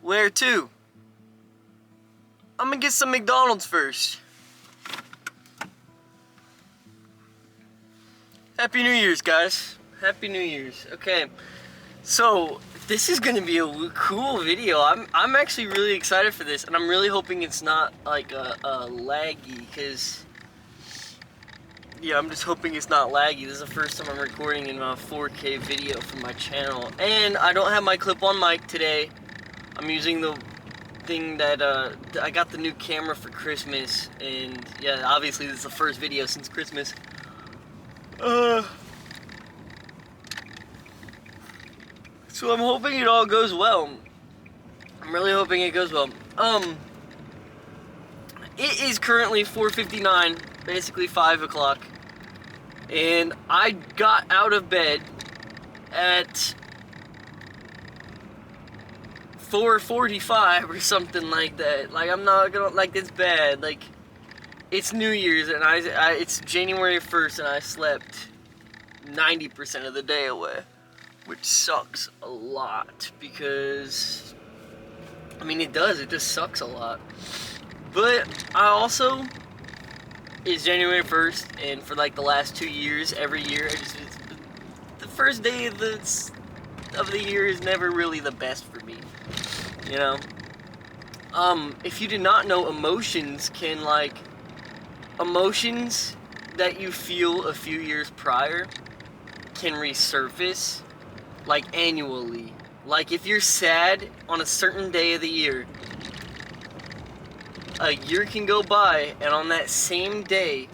Where to? I'm gonna get some McDonald's first. Happy New Year's, guys. Happy New Year's. Okay, so this is gonna be a cool video. I'm actually really excited for this, and I'm really hoping it's not like a laggy, cause yeah, I'm just hoping it's not laggy. This is the first time I'm recording in a 4K video for my channel, and I don't have my clip-on mic today. I'm using the thing that I got the new camera for Christmas, and yeah, obviously this is the first video since Christmas. So I'm hoping it all goes well. I'm really hoping it goes well. It is currently 4:59, basically 5 o'clock, and I got out of bed at 4:45 or something like that. Like, I'm not gonna, like, it's bad. Like, it's New Year's, and it's January 1st, and I slept 90% of the day away, which sucks a lot, because, I mean, it just sucks a lot. But I also, it's January 1st, and for like the last 2 years, every year, the first day of the year is never really the best for me, you know? If you did not know, emotions that you feel a few years prior can resurface, like, annually. Like, if you're sad on a certain day of the year, a year can go by, and on that same day,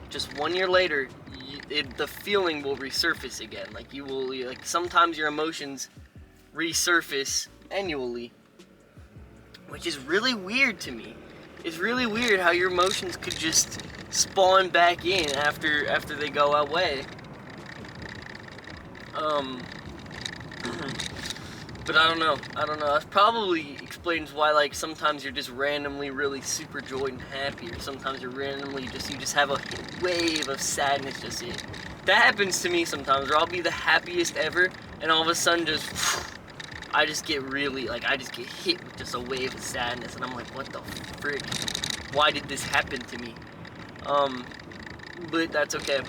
just 1 year later, the feeling will resurface again. Like, sometimes your emotions resurface annually, which is really weird to me. It's really weird how your emotions could just spawn back in after they go away. But I don't know. That probably explains why, like, sometimes you're just randomly really super joyed and happy, or sometimes you're randomly you just have a wave of sadness just hit. That happens to me sometimes, where I'll be the happiest ever, and all of a sudden I just get really, like, I just get hit with just a wave of sadness, and I'm like, what the frick? Why did this happen to me? But that's okay.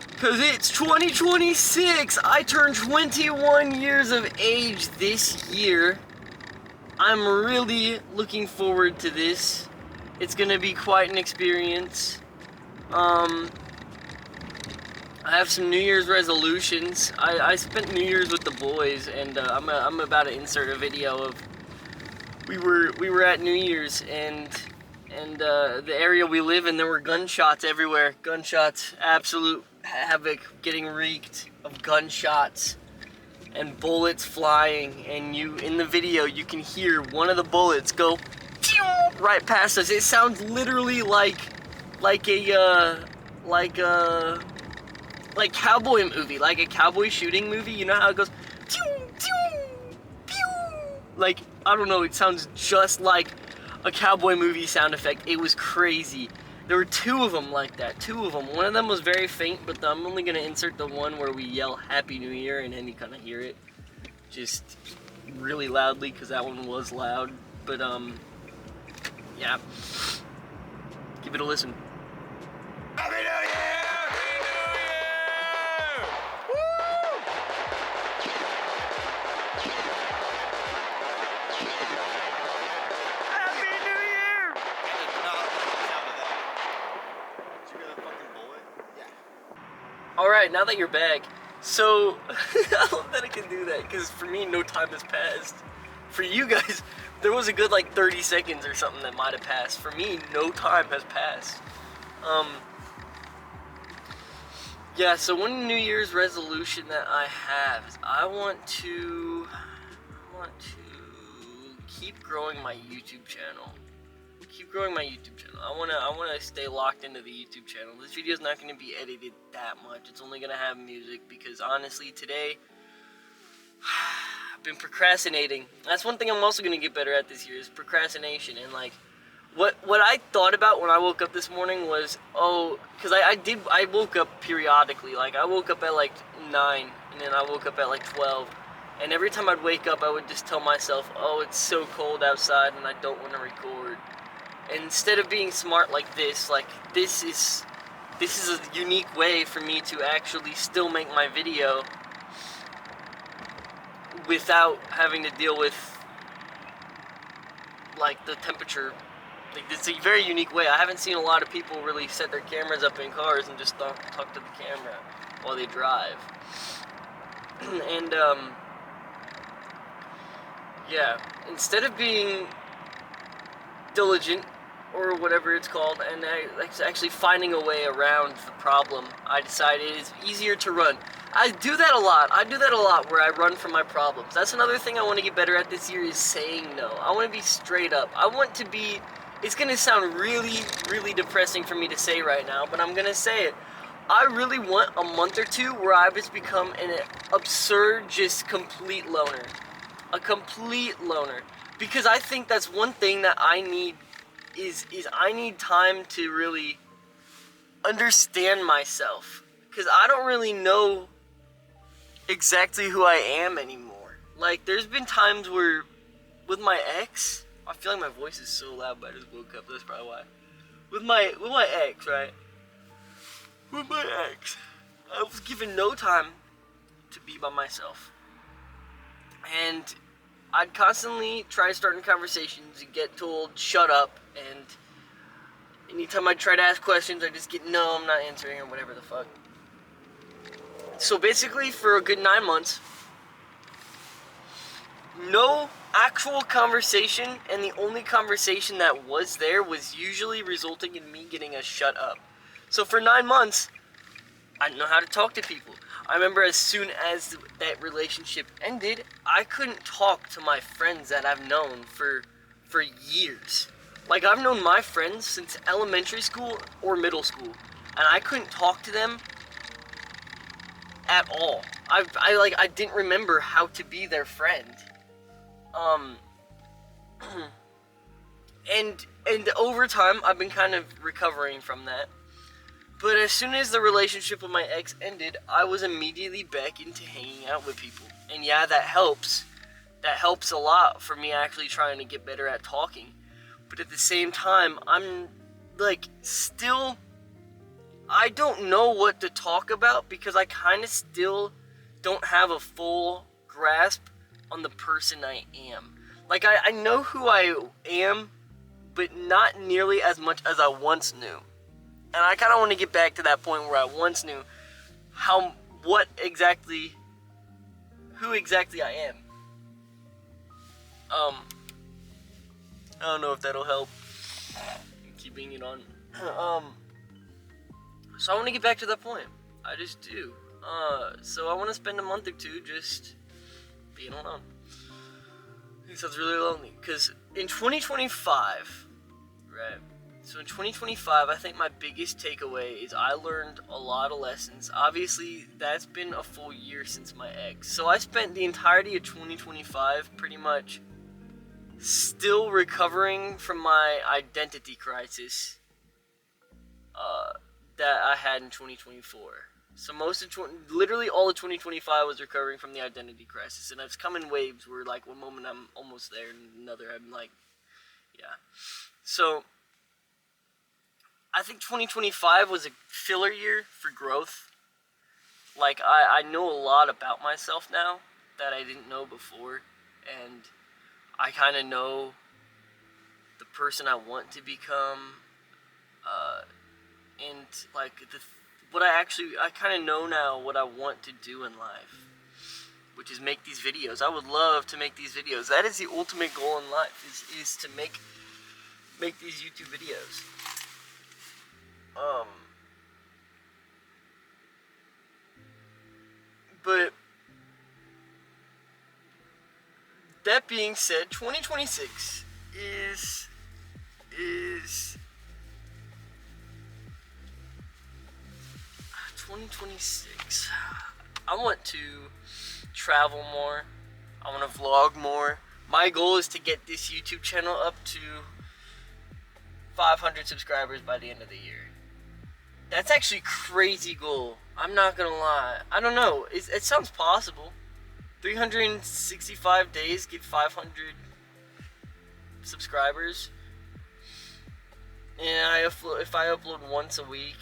Because it's 2026! I turned 21 years of age this year. I'm really looking forward to this. It's gonna be quite an experience. I have some New Year's resolutions. I spent New Year's with the boys, and I'm about to insert a video of we were at New Year's, and the area we live in, there were gunshots everywhere. Gunshots, absolute havoc, getting reeked of gunshots and bullets flying, and in the video you can hear one of the bullets go right past us. It sounds literally like cowboy movie, like a cowboy shooting movie. You know how it goes like, I don't know, it sounds just like a cowboy movie sound effect. It was crazy. There were 2 of them like that, 2 of them. One of them was very faint, but I'm only gonna insert the one where we yell Happy New Year, and then you kind of hear it just really loudly, because that one was loud. But yeah, give it a listen. Happy New Year! Alright, now that you're back, so, I love that I can do that, because for me, no time has passed. For you guys, there was a good, like, 30 seconds or something that might have passed. For me, no time has passed. Yeah, so one New Year's resolution that I have is I want to keep growing my YouTube channel. I wanna stay locked into the YouTube channel. This video is not gonna be edited that much. It's only gonna have music, because honestly today I've been procrastinating. That's one thing I'm also gonna get better at this year, is procrastination. And like, what I thought about when I woke up this morning was, because I woke up periodically. Like, I woke up at like 9, and then I woke up at like 12, And every time I'd wake up, I would just tell myself, oh, it's so cold outside and I don't want to record. And instead of being smart like this is a unique way for me to actually still make my video without having to deal with like the temperature. Like, it's a very unique way. I haven't seen a lot of people really set their cameras up in cars and just talk to the camera while they drive. And yeah, instead of being diligent or whatever it's called, and actually finding a way around the problem, I decided it's easier to run. I do that a lot where I run from my problems. That's another thing I want to get better at this year, is saying no. I want to be straight up. I want to be, it's going to sound really, really depressing for me to say right now, but I'm going to say it. I really want a month or two where I just become an absurd, just complete loner. A complete loner. Because I think that's one thing that I need is I need time to really understand myself. Because I don't really know exactly who I am anymore. Like, there's been times where, with my ex, I feel like my voice is so loud, but I just woke up, that's probably why. With my ex, right? With my ex, I was given no time to be by myself. And I'd constantly try starting conversations and get told, shut up, and anytime I'd try to ask questions, I'd just get, no, I'm not answering, or whatever the fuck. So basically, for a good 9 months, no actual conversation, and the only conversation that was there was usually resulting in me getting a shut up. So for 9 months, I didn't know how to talk to people. I remember as soon as that relationship ended, I couldn't talk to my friends that I've known for years. Like, I've known my friends since elementary school or middle school, and I couldn't talk to them at all. I didn't remember how to be their friend. And over time, I've been kind of recovering from that. But as soon as the relationship with my ex ended, I was immediately back into hanging out with people. And yeah, that helps. That helps a lot for me actually trying to get better at talking. But at the same time, I'm, like, still, I don't know what to talk about because I kind of still don't have a full grasp on the person I am. Like, I know who I am, but not nearly as much as I once knew. And I kind of want to get back to that point where I once knew who exactly I am. I don't know if that'll help. I'm keeping it on. So I want to get back to that point. I just do. So I want to spend a month or two just being alone. It sounds really lonely. Because in 2025, right? So in 2025, I think my biggest takeaway is I learned a lot of lessons. Obviously, that's been a full year since my ex. So I spent the entirety of 2025 pretty much still recovering from my identity crisis that I had in 2024. So literally all of 2025 was recovering from the identity crisis. And it's come in waves where, like, one moment I'm almost there and another I'm like, yeah. So I think 2025 was a filler year for growth. Like, I know a lot about myself now that I didn't know before. And I kind of know the person I want to become. And, like, I kind of know now what I want to do in life. Which is make these videos. I would love to make these videos. That is the ultimate goal in life, is to make these YouTube videos. But that being said, 2026 is 2026. I want to travel more. I want to vlog more. My goal is to get this YouTube channel up to 500 subscribers by the end of the year. That's actually a crazy goal. I'm not gonna lie. I don't know. It sounds possible. 365 days, get 500 subscribers. And if I upload once a week,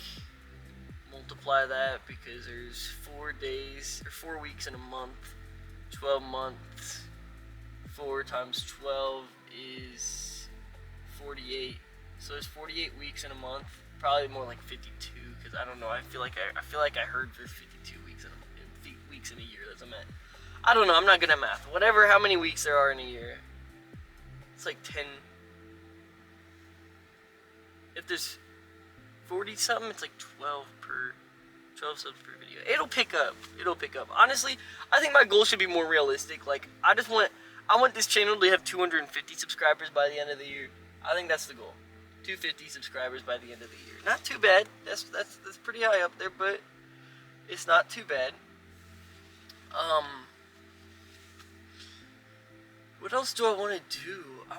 multiply that, because there's 4 days or 4 weeks in a month, 12 months. 4 times 12 is 48. So there's 48 weeks in a month. Probably more like 52, because I don't know. I feel like I heard there's 52 weeks in a year. That's a math. I don't know. I'm not good at math. Whatever, how many weeks there are in a year. It's like 10. If there's 40 something, it's like 12 subs per video. It'll pick up. Honestly, I think my goal should be more realistic. Like, I want this channel to have 250 subscribers by the end of the year. I think that's the goal. 250 subscribers by the end of the year. Not too bad. That's pretty high up there, but it's not too bad. What else do I want to do? I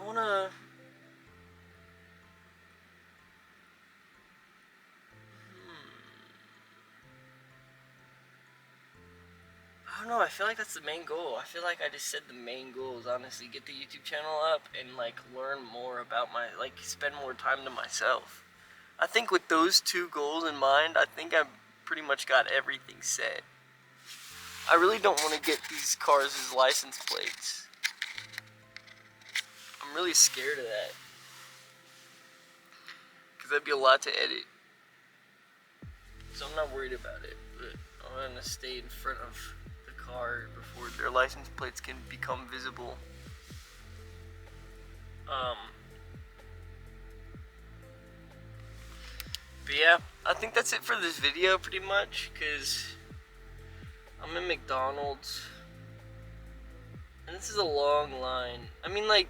don't know, I feel like that's the main goal. I feel like I just said the main goal is honestly get the YouTube channel up and like learn more about spend more time to myself. I think with those 2 goals in mind, I think I've pretty much got everything set. I really don't want to get these cars' license plates. I'm really scared of that, because that'd be a lot to edit. So I'm not worried about it, but I'm gonna stay in front of car before their license plates can become visible. But yeah, I think that's it for this video pretty much, because I'm in McDonald's and this is a long line. I mean, like,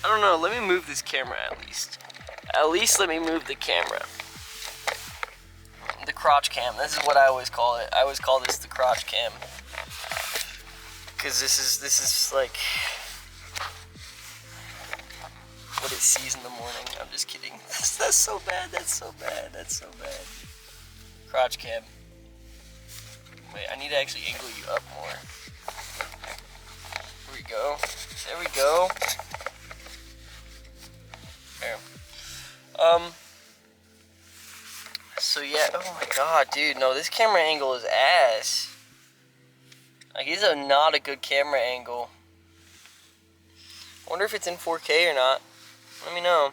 I don't know, let me move this camera at least. At least let me move the camera. The crotch cam. This is what I always call it. I always call this the crotch cam, because this is like what it sees in the morning. I'm just kidding. That's so bad. That's so bad. Crotch cam. Wait, I need to actually angle you up more. Here we go. There we go. There. So yeah, oh my god, dude, no, this camera angle is ass. Like, it's not a good camera angle. I wonder if it's in 4K or not. Let me know.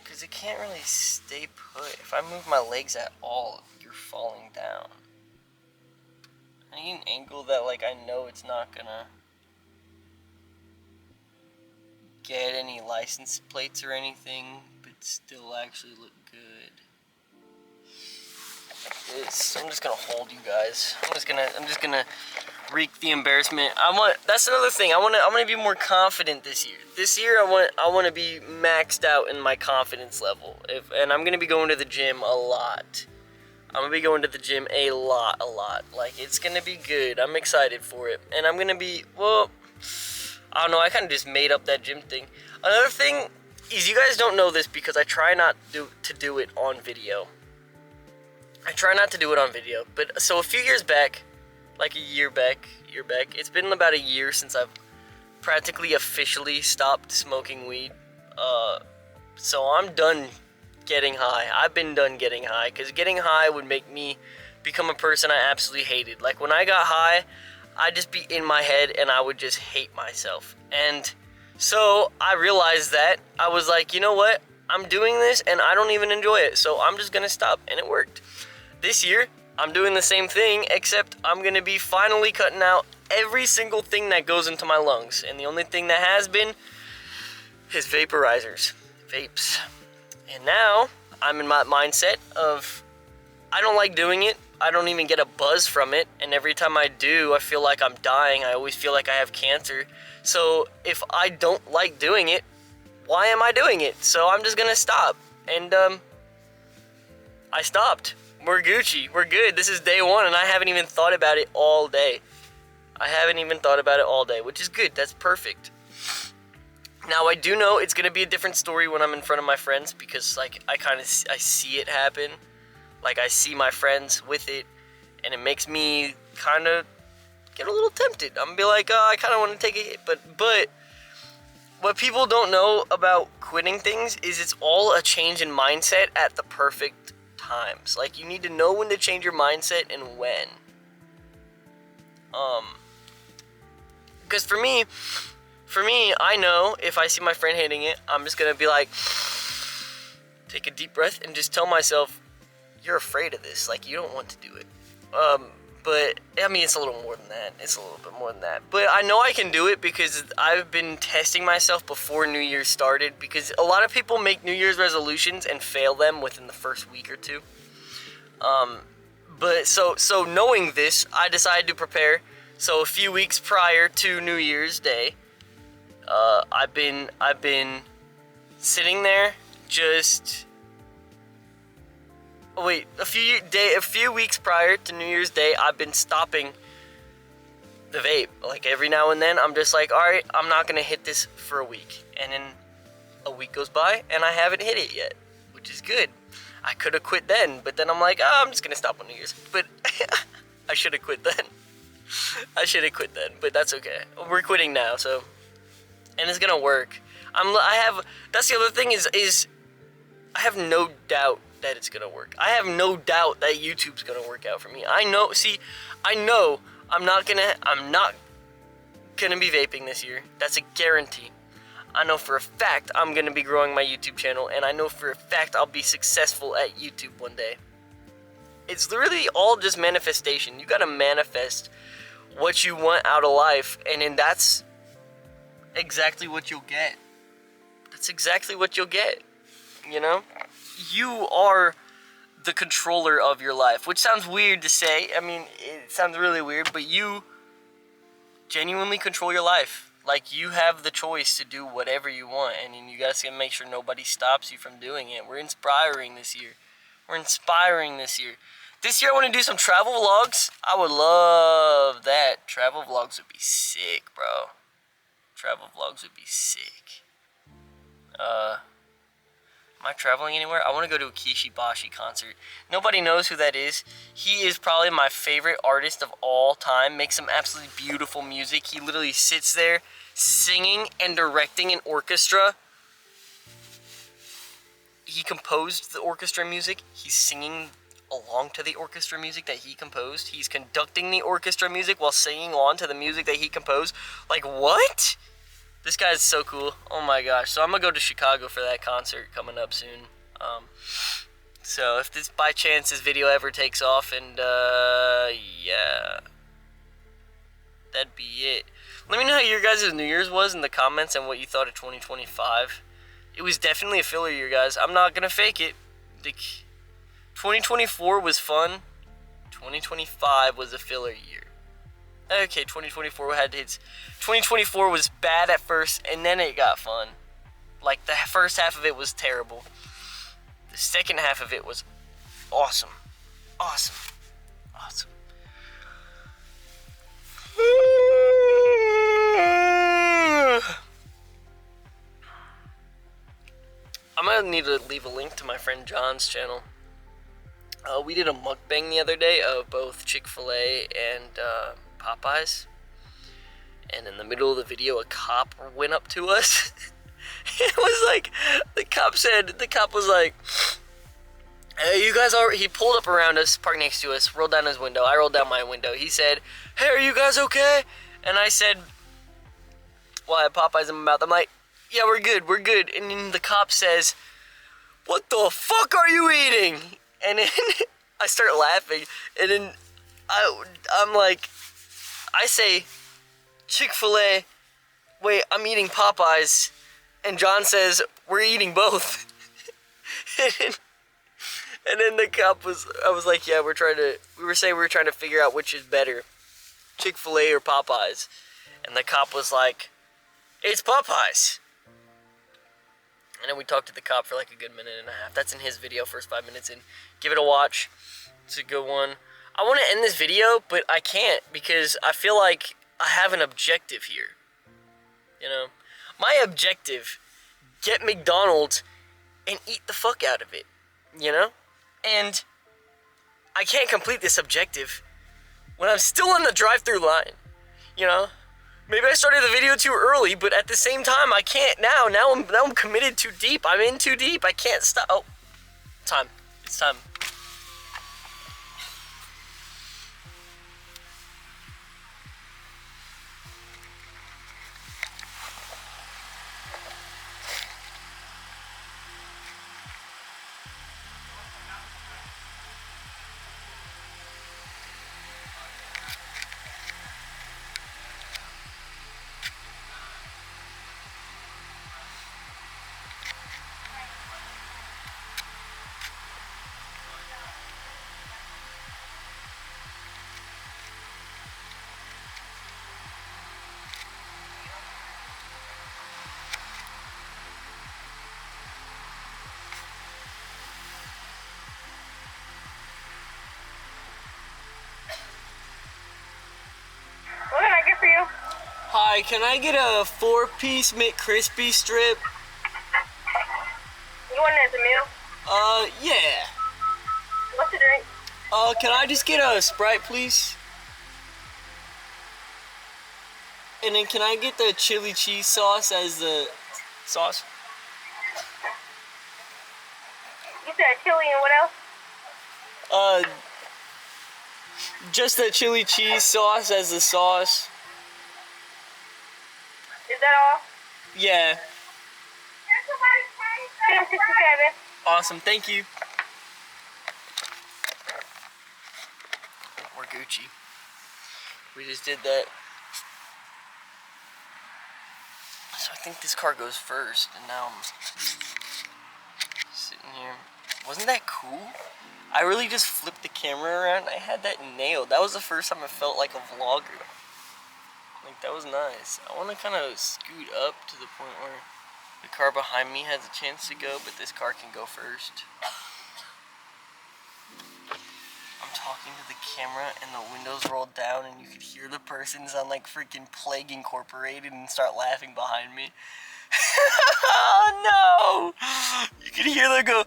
Because it can't really stay put. If I move my legs at all, you're falling down. I need an angle that, like, I know it's not gonna get any license plates or anything, but still actually look good. Like this. I'm just gonna hold you guys. I'm just gonna wreak the embarrassment. That's another thing. I wanna be more confident this year. This year I wanna be maxed out in my confidence level. And I'm gonna be going to the gym a lot. I'm gonna be going to the gym a lot. Like, it's gonna be good. I'm excited for it. And I'm gonna be, well, I don't know, I kind of just made up that gym thing. Another thing is, you guys don't know this because I try not to do it on video. But so a few years back, like a year back, it's been about a year since I've practically officially stopped smoking weed. So I'm done getting high. I've been done getting high, because getting high would make me become a person I absolutely hated. Like, when I got high, I'd just be in my head and I would just hate myself. And so I realized that. I was like, you know what? I'm doing this and I don't even enjoy it, so I'm just gonna stop, and it worked. This year, I'm doing the same thing, except I'm gonna be finally cutting out every single thing that goes into my lungs. And the only thing that has been is vaporizers, vapes. And now I'm in my mindset of, I don't like doing it. I don't even get a buzz from it. And every time I do, I feel like I'm dying. I always feel like I have cancer. So if I don't like doing it, why am I doing it? So I'm just gonna stop. And I stopped. We're Gucci. We're good. This is day one, and I haven't even thought about it all day. Which is good. That's perfect. Now, I do know it's gonna be a different story when I'm in front of my friends, because, like, I see it happen. Like, I see my friends with it, and it makes me kind of get a little tempted. I'm gonna be like, oh, I kind of want to take a hit, but what people don't know about quitting things is it's all a change in mindset at the perfect times. Like, you need to know when to change your mindset and when. Because for me, I know if I see my friend hitting it, I'm just gonna be like, take a deep breath and just tell myself, you're afraid of this. Like, you don't want to do it. But, I mean, it's a little more than that. It's a little bit more than that. But I know I can do it because I've been testing myself before New Year's started. Because a lot of people make New Year's resolutions and fail them within the first week or two. But so knowing this, I decided to prepare. So a few weeks prior to New Year's Day, I've been sitting there just... Wait, a few weeks prior to New Year's Day, I've been stopping the vape. Like, every now and then, I'm just like, alright, I'm not gonna hit this for a week. And then a week goes by, and I haven't hit it yet, which is good. I could have quit then, but then I'm like, oh, I'm just gonna stop on New Year's. But I should have quit then. But that's okay. We're quitting now, so, and it's gonna work. That's the other thing is I have no doubt that it's gonna work. I have no doubt that YouTube's gonna work out for me. I know I'm not gonna be vaping this year. That's a guarantee. I know for a fact I'm gonna be growing my YouTube channel, and I know for a fact I'll be successful at YouTube one day. It's literally all just manifestation. You gotta manifest what you want out of life, and then that's exactly what you'll get. That's exactly what you'll get, you know? You are the controller of your life, which sounds weird to say. I mean, it sounds really weird, but you genuinely control your life. Like, you have the choice to do whatever you want, and you guys gotta make sure nobody stops you from doing it. We're inspiring this year. This year I want to do some travel vlogs. I would love that. Travel vlogs would be sick, bro. Am I traveling anywhere? I want to go to a Kishi Bashi concert. Nobody knows who that is. He is probably my favorite artist of all time. Makes some absolutely beautiful music. He literally sits there singing and directing an orchestra. He composed the orchestra music. He's singing along to the orchestra music that he composed. He's conducting the orchestra music while singing on to the music that he composed. Like, what? This guy's so cool. Oh my gosh. So I'm gonna go to Chicago for that concert coming up soon. So if this, by chance, this video ever takes off, and yeah, that'd be it. Let me know how your guys' New Year's was in the comments and what you thought of 2025. It was definitely a filler year, guys. I'm not gonna fake it. 2024 was fun. 2025 was a filler year. Okay, 2024 had its... 2024 was bad at first, and then it got fun. Like, the first half of it was terrible. The second half of it was awesome. Awesome. I'm gonna need to leave a link to my friend John's channel. We did a mukbang the other day of both Chick-fil-A and Popeyes, and in the middle of the video a cop went up to us. It was like, the cop was like, hey, you guys are, he pulled up around us, parked next to us, rolled down his window, I rolled down my window, he said, hey, are you guys okay? And I said, well, I had Popeyes in my mouth, I'm like, yeah, we're good, and then the cop says, what the fuck are you eating? And then I start laughing, and then I'm like, I say, Chick-fil-A, wait, I'm eating Popeyes, and John says, we're eating both. and then the cop I was like, yeah, we were trying to figure out which is better, Chick-fil-A or Popeyes. And the cop was like, it's Popeyes. And then we talked to the cop for like a good minute and a half. That's in his video, first 5 minutes in. Give it a watch. It's a good one. I want to end this video, but I can't because I feel like I have an objective here. You know? My objective, get McDonald's and eat the fuck out of it. You know? And I can't complete this objective when I'm still on the drive-through line, you know? Maybe I started the video too early, but at the same time, I can't now. Now I'm committed too deep. I'm in too deep. I can't stop. Oh, time. It's time. What can I get for you? Hi, can I get a 4-piece McCrispy strip? You want it as a meal? Yeah. What's the drink? Can I just get a Sprite, please? And then can I get the chili cheese sauce as the sauce? You said chili and what else? Just the chili cheese sauce as the sauce. Is that all? Yeah. 1067. Awesome, thank you. We're Gucci. We just did that. So I think this car goes first, and now I'm sitting here. Wasn't that cool? I really just flipped the camera around. I had that nailed. That was the first time I felt like a vlogger. Like, that was nice. I want to kind of scoot up to the point where the car behind me has a chance to go, but this car can go first. I'm talking to the camera and the windows rolled down and you could hear the person sound like freaking Plague Incorporated and start laughing behind me. Oh no! You could hear them go.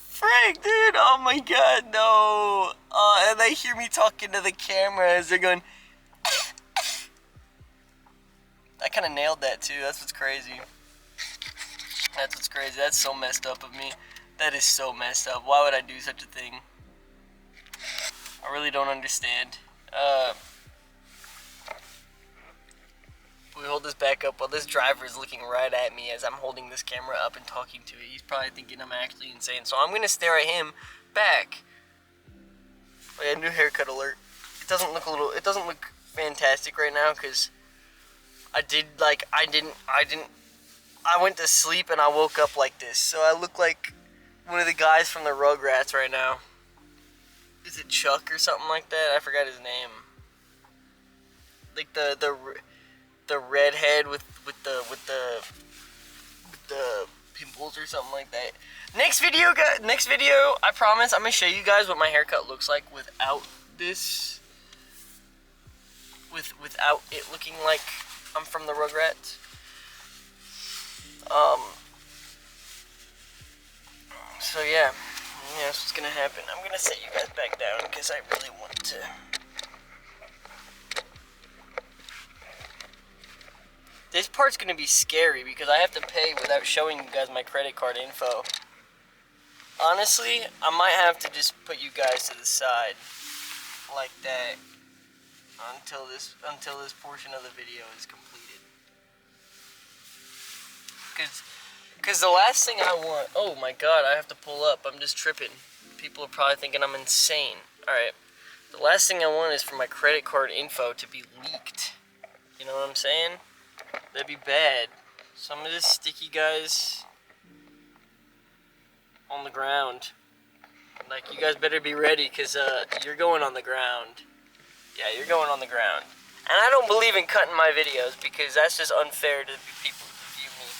Frick, dude, oh my god, no. And they hear me talking to the camera as they're going. I kind of nailed that too, that's what's crazy. That's what's crazy, that's so messed up of me. That is so messed up. Why would I do such a thing? I really don't understand. We hold this back up while this driver is looking right at me as I'm holding this camera up and talking to it. He's probably thinking I'm actually insane. So I'm gonna stare at him back. Oh yeah, new haircut alert. It doesn't look fantastic right now because I went to sleep and I woke up like this. So I look like one of the guys from the Rugrats right now. Is it Chuck or something like that? I forgot his name. Like the redhead with the pimples or something like that. Next video, guys. Next video, I promise I'm gonna show you guys what my haircut looks like without this. Without it looking like I'm from the Rugrats. So yeah, that's what's gonna happen. I'm gonna set you guys back down because I really want to. This part's gonna be scary because I have to pay without showing you guys my credit card info. Honestly, I might have to just put you guys to the side like that until this portion of the video is completed. Cause the last thing I want. Oh my God, I have to pull up. I'm just tripping. People are probably thinking I'm insane. All right. The last thing I want is for my credit card info to be leaked. You know what I'm saying? That'd be bad. So I'm gonna just stick you guys on the ground. Like, you guys better be ready, cause you're going on the ground. Yeah, you're going on the ground. And I don't believe in cutting my videos because that's just unfair to the people who view me.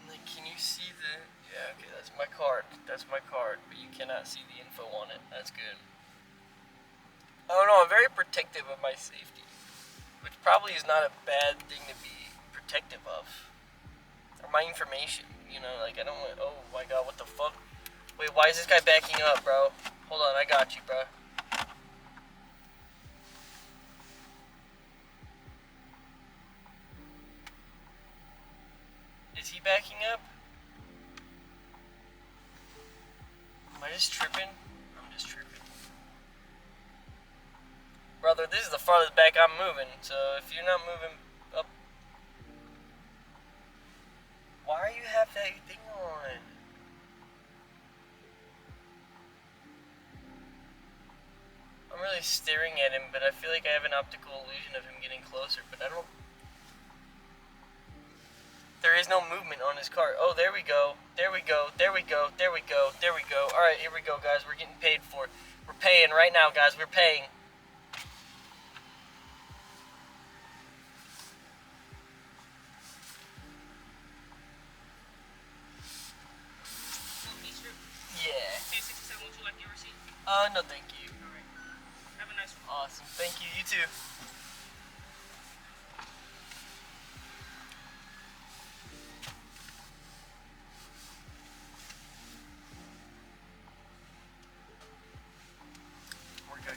Like, can you see the? Yeah, okay, that's my card. That's my card, but you cannot see the info on it. That's good. Oh no, I'm very protective of my safety, which probably is not a bad thing to be protective of. Or my information, you know, like I don't want, oh my god, what the fuck? Wait, why is this guy backing up, bro? Hold on, I got you, bro. Is he backing up? Am I just tripping? I'm just tripping. Brother, this is the farthest back I'm moving, so if you're not moving up... Why do you have that thing on? I'm really staring at him, but I feel like I have an optical illusion of him getting closer, but I don't... There is no movement on his car. Oh, there we go. There we go. There we go. There we go. There we go. Alright, here we go, guys. We're getting paid for it. We're paying right now, guys. We're paying. Yeah. Would you like your receipt? No, thank you. Alright. Have a nice one. Awesome. Thank you. You too.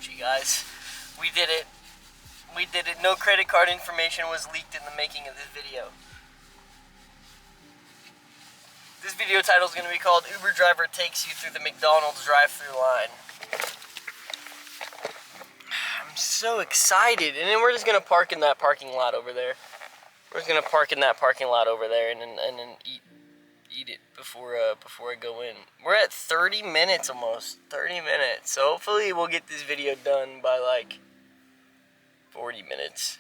You guys, we did it. We did it. No credit card information was leaked in the making of this video. This video title is going to be called Uber Driver Takes You Through the McDonald's Drive-Thru Line. I'm so excited. And then we're just going to park in that parking lot over there. We're just going to park in that parking lot over there and then eat it before I go in. We're at 30 minutes almost. 30 minutes. So hopefully we'll get this video done by like 40 minutes.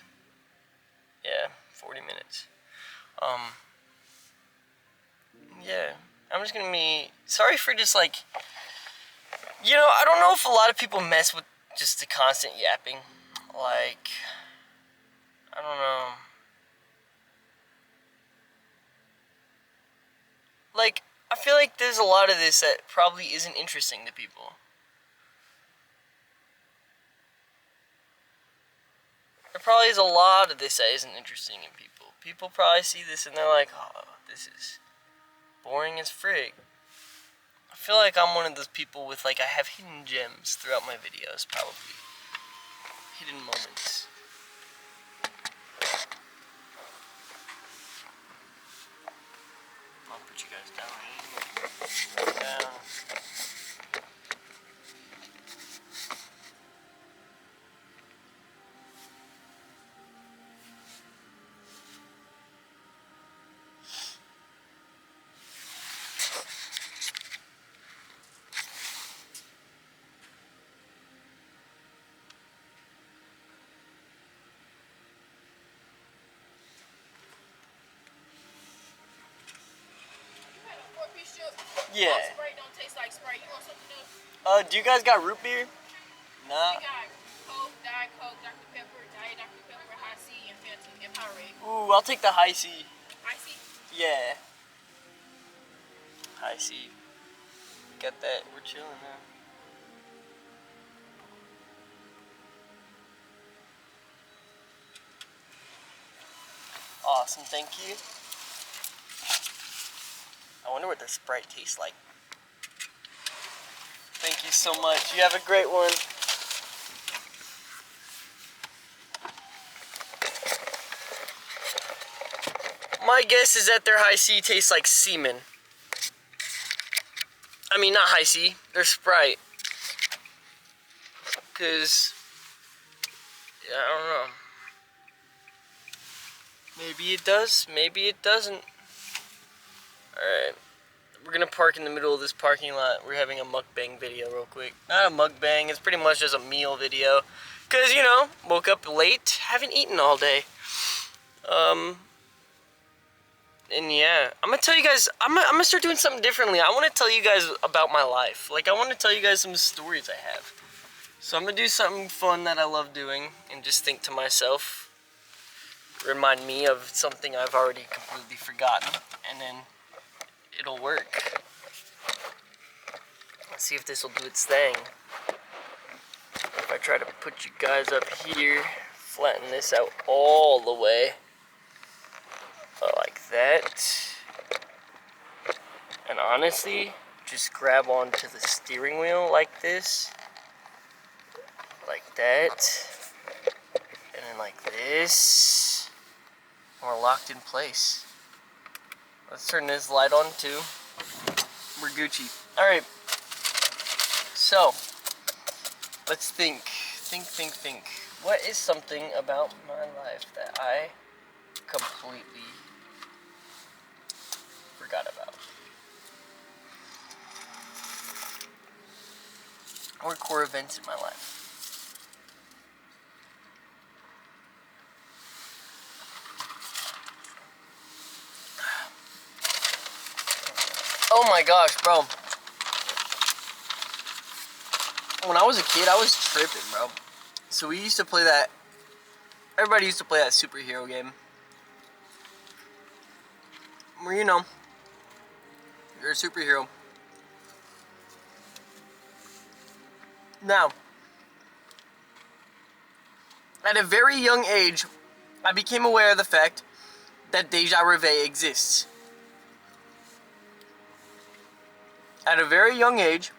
Yeah, 40 minutes. Yeah. I'm just gonna be sorry for just like, you know, I don't know if a lot of people mess with just the constant yapping. Like, I don't know. Like, I feel like there's a lot of this that probably isn't interesting to people. There probably is a lot of this that isn't interesting in people. People probably see this and they're like, oh, this is boring as frig. I feel like I'm one of those people with, like, I have hidden gems throughout my videos, probably. Hidden moments. I'll put you guys down. Down. Yeah. Sprite don't taste like Sprite. You want something else? Do you guys got root beer? Nah. We got Coke, Diet Coke, Dr. Pepper, Diet Dr. Pepper, High C, and Fanta, and Powerade. Ooh, I'll take the high C. High C? Yeah. High C. Got that. We're chilling now. Awesome, thank you. I wonder what the Sprite tastes like. Thank you so much. You have a great one. My guess is that their high C tastes like semen. I mean, not high C, they're Sprite. Cause, yeah, I don't know. Maybe it does, maybe it doesn't. Alright, we're gonna park in the middle of this parking lot. We're having a mukbang video real quick. Not a mukbang, it's pretty much just a meal video. Cause, you know, woke up late, haven't eaten all day. And yeah, I'm gonna tell you guys, I'm gonna start doing something differently. I wanna tell you guys about my life. Like, I wanna tell you guys some stories I have. So I'm gonna do something fun that I love doing and just think to myself, remind me of something I've already completely forgotten, and then it'll work. Let's see if this will do its thing. If I try to put you guys up here, flatten this out all the way. Like that. And honestly, just grab onto the steering wheel like this. Like that. And then like this. We're locked in place. Let's turn this light on too. We're Gucci. Alright. So, let's think. Think. What is something about my life that I completely forgot about? Or core events in my life? Oh my gosh, bro. When I was a kid, I was tripping, bro. So we used to play that. Everybody used to play that superhero game. Where, you know, you're a superhero. Now, at a very young age, I became aware of the fact that deja vu exists. At a very young age,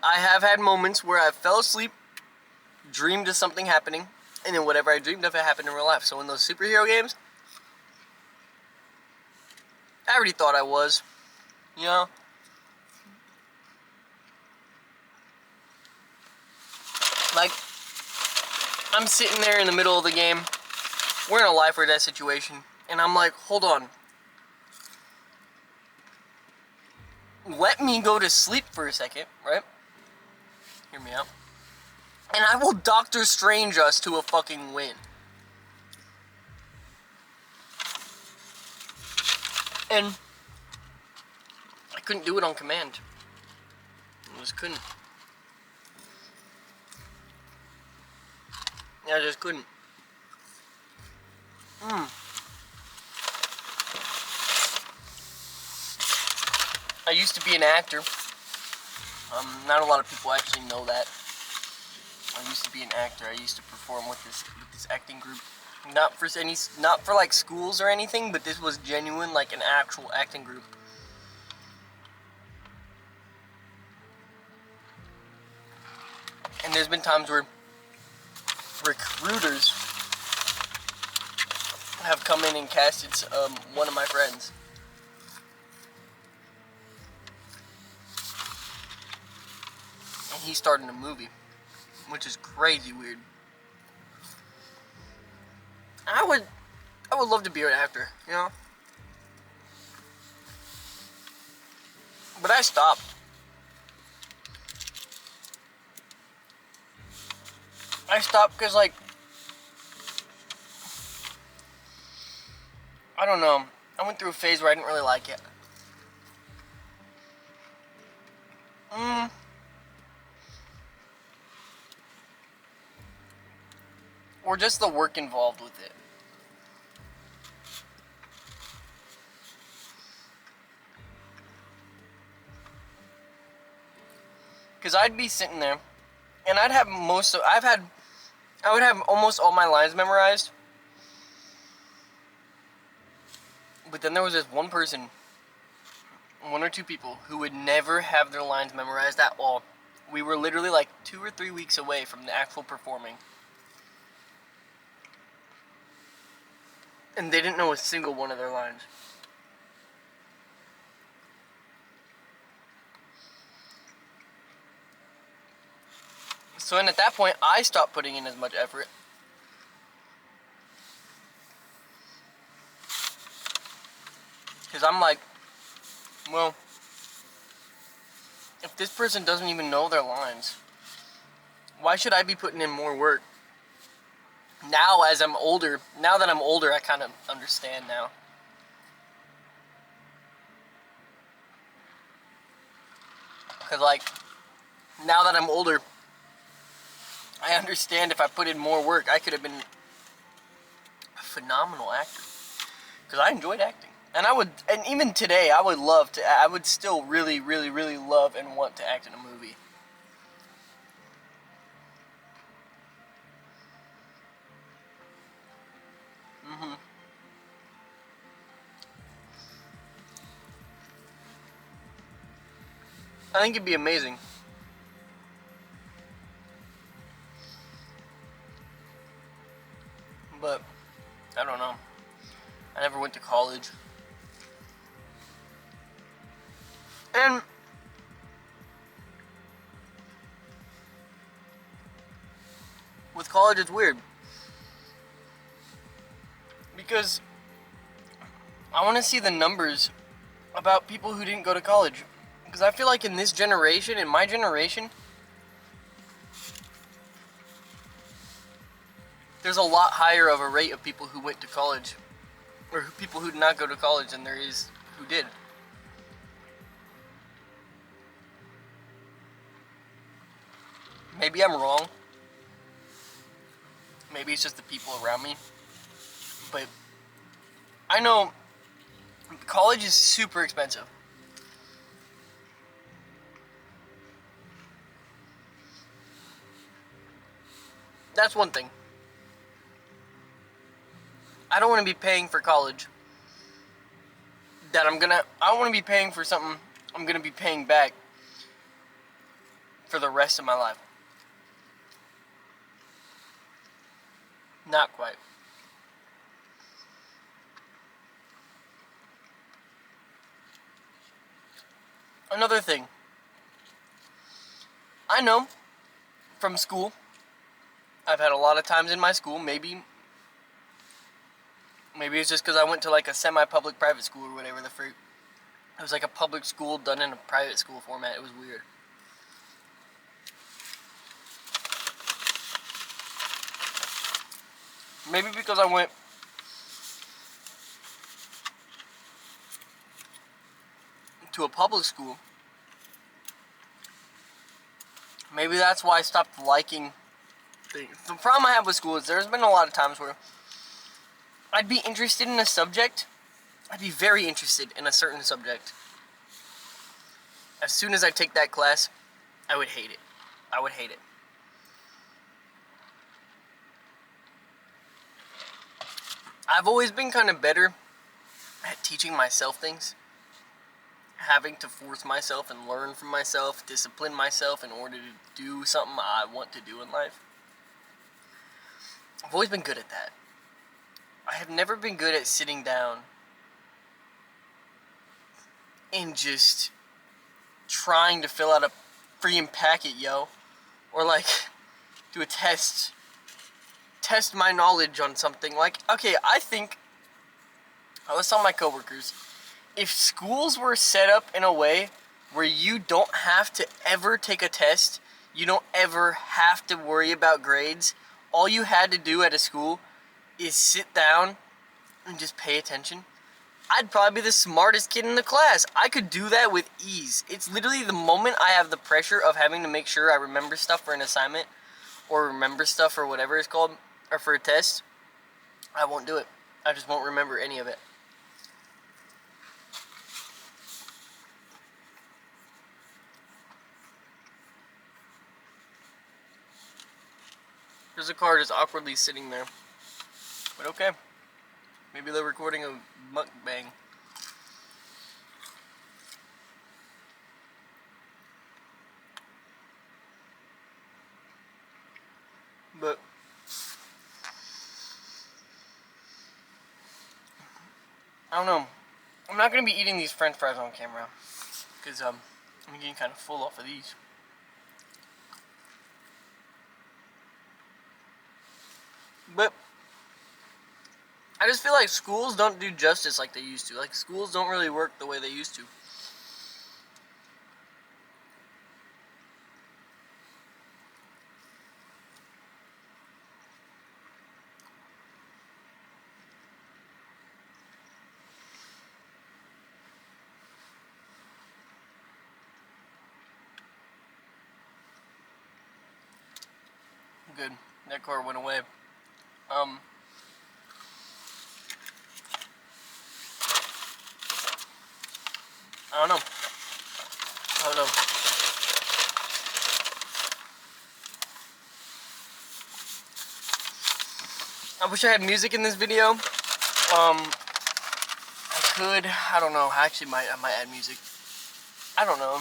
I have had moments where I fell asleep, dreamed of something happening, and then whatever I dreamed of, it happened in real life. So in those superhero games, I already thought I was, you know? Like, I'm sitting there in the middle of the game, we're in a life or death situation, and I'm like, hold on. Let me go to sleep for a second, right? Hear me out. And I will Doctor Strange us to a fucking win. And I couldn't do it on command. I just couldn't. I just couldn't. I used to be an actor. Not a lot of people actually know that. I used to be an actor. I used to perform with this acting group. Not for like schools or anything, but this was genuine, like an actual acting group. And there's been times where recruiters have come in and casted one of my friends. And he starred in a movie, which is crazy weird. I would love to be an actor, you know? But I stopped. I stopped because, like, I don't know. I went through a phase where I didn't really like it. Or just the work involved with it. Because I'd be sitting there, and I would have almost all my lines memorized. But then there was this one person, one or two people, who would never have their lines memorized at all. We were literally like 2 or 3 weeks away from the actual performing. And they didn't know a single one of their lines. So then at that point, I stopped putting in as much effort. Because I'm like, well, if this person doesn't even know their lines, why should I be putting in more work? Now that I'm older, I kind of understand now. Because, like, now that I'm older, I understand if I put in more work, I could have been a phenomenal actor. Because I enjoyed acting. And even today, I would still really, really, really love and want to act in a movie. I think it'd be amazing. But I don't know. I never went to college. And with college, it's weird. Because I want to see the numbers about people who didn't go to college. Because I feel like in this generation, in my generation, there's a lot higher of a rate of people who went to college, or people who did not go to college, than there is who did. Maybe I'm wrong. Maybe it's just the people around me. But I know college is super expensive. That's one thing. I don't want to be paying for college that I don't want to be paying for something I'm going to be paying back for the rest of my life. Not quite. Another thing. I know from school, I've had a lot of times in my school, maybe it's just because I went to like a semi-public private school or whatever the freak. It was like a public school done in a private school format. It was weird. Maybe because I went to a public school. Maybe that's why I stopped liking things. The problem I have with school is there's been a lot of times where I'd be interested in a subject. I'd be very interested in a certain subject. As soon as I take that class, I would hate it. I would hate it. I've always been kind of better at teaching myself things. Having to force myself and learn from myself, discipline myself in order to do something I want to do in life. I've always been good at that. I have never been good at sitting down and just trying to fill out a freaking packet, yo. Or like, do a test my knowledge on something. Like, okay, I think, I was telling my coworkers, if schools were set up in a way where you don't have to ever take a test, you don't ever have to worry about grades, all you had to do at a school is sit down and just pay attention, I'd probably be the smartest kid in the class. I could do that with ease. It's literally the moment I have the pressure of having to make sure I remember stuff for an assignment, or remember stuff for whatever it's called, or for a test, I won't do it. I just won't remember any of it. There's a car just awkwardly sitting there. But okay. Maybe they're recording a mukbang. But I don't know. I'm not gonna be eating these French fries on camera because I'm getting kind of full off of these. But I just feel like schools don't do justice like they used to. Like, schools don't really work the way they used to. Good. That car went away. I don't know. I wish I had music in this video, I don't know. Actually, I might add music. I don't know.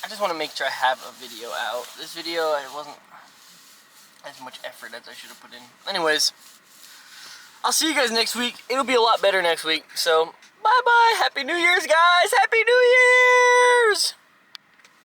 I just want to make sure I have a video out. This video, it wasn't as much effort as I should have put in. Anyways, I'll see you guys next week. It'll be a lot better next week. So, bye-bye. Happy New Year's, guys. Happy New Year's.